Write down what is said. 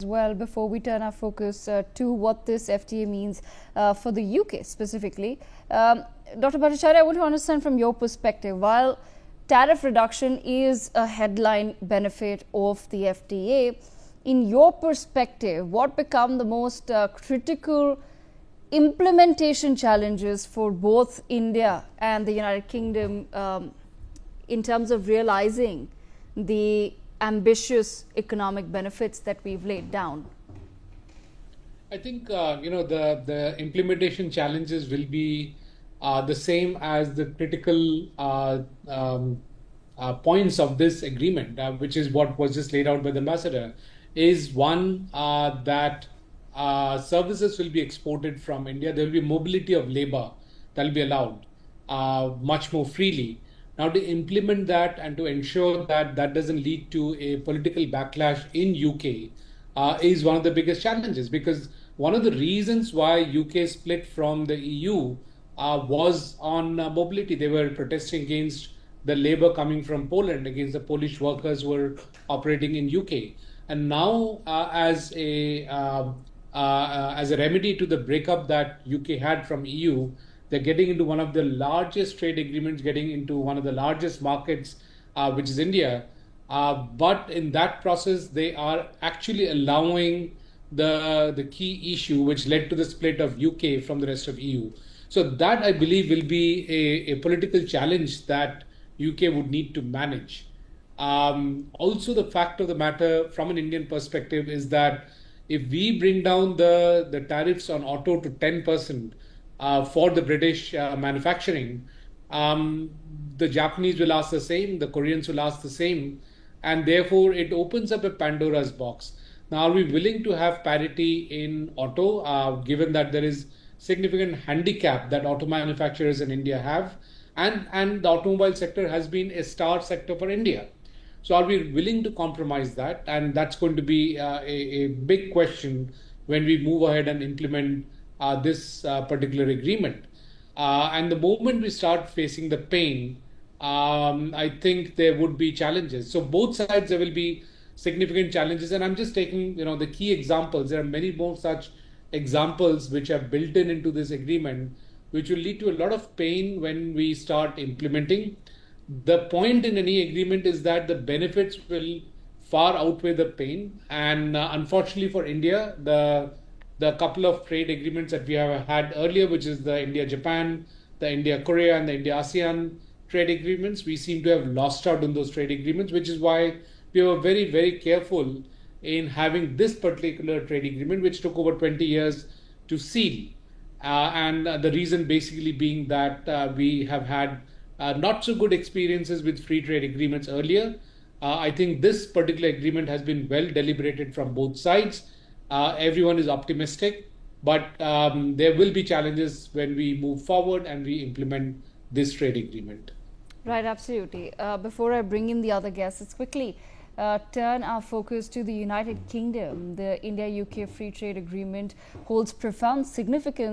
As well, before we turn our focus to what this FTA means for the UK specifically. Dr. Bhattacharya, I want to understand from your perspective, while tariff reduction is a headline benefit of the FTA, in your perspective, what become the most critical implementation challenges for both India and the United Kingdom in terms of realizing the ambitious economic benefits that we've laid down? I think the implementation challenges will be the same as the critical points of this agreement, which is what was just laid out by the ambassador. Is one that services will be exported from India. There will be mobility of labor that will be allowed much more freely. Now, to implement that and to ensure that that doesn't lead to a political backlash in UK is one of the biggest challenges, because one of the reasons why UK split from the EU was on mobility. They were protesting against the labor coming from Poland, against the Polish workers who were operating in UK. And now, as a remedy to the breakup that UK had from EU, they're getting into one of the largest trade agreements, getting into one of the largest markets, which is India. But in that process, they are actually allowing the key issue which led to the split of UK from the rest of EU. So that, I believe, will be a political challenge that UK would need to manage. Also, the fact of the matter from an Indian perspective is that if we bring down the tariffs on auto to 10%, for the British manufacturing, the Japanese will ask the same, the Koreans will ask the same, and therefore it opens up a Pandora's box. Now, are we willing to have parity in auto, given that there is significant handicap that auto manufacturers in India have, and the automobile sector has been a star sector for India. So are we willing to compromise that? And that's going to be a big question when we move ahead and implement this particular agreement. And the moment we start facing the pain, I think there would be challenges. So both sides, there will be significant challenges. And I'm just taking, the key examples. There are many more such examples which are built into this agreement, which will lead to a lot of pain when we start implementing. The point in any agreement is that the benefits will far outweigh the pain. And unfortunately for India, the couple of trade agreements that we have had earlier, which is the India-Japan, the India-Korea, and the India-ASEAN trade agreements, we seem to have lost out on those trade agreements, which is why we were very, very careful in having this particular trade agreement, which took over 20 years to seal. And the reason basically being that we have had not so good experiences with free trade agreements earlier. I think this particular agreement has been well deliberated from both sides. Everyone is optimistic, but there will be challenges when we move forward and we implement this trade agreement. Right, absolutely. Before I bring in the other guests, let's quickly turn our focus to the United Kingdom. The India-UK Free Trade Agreement holds profound significance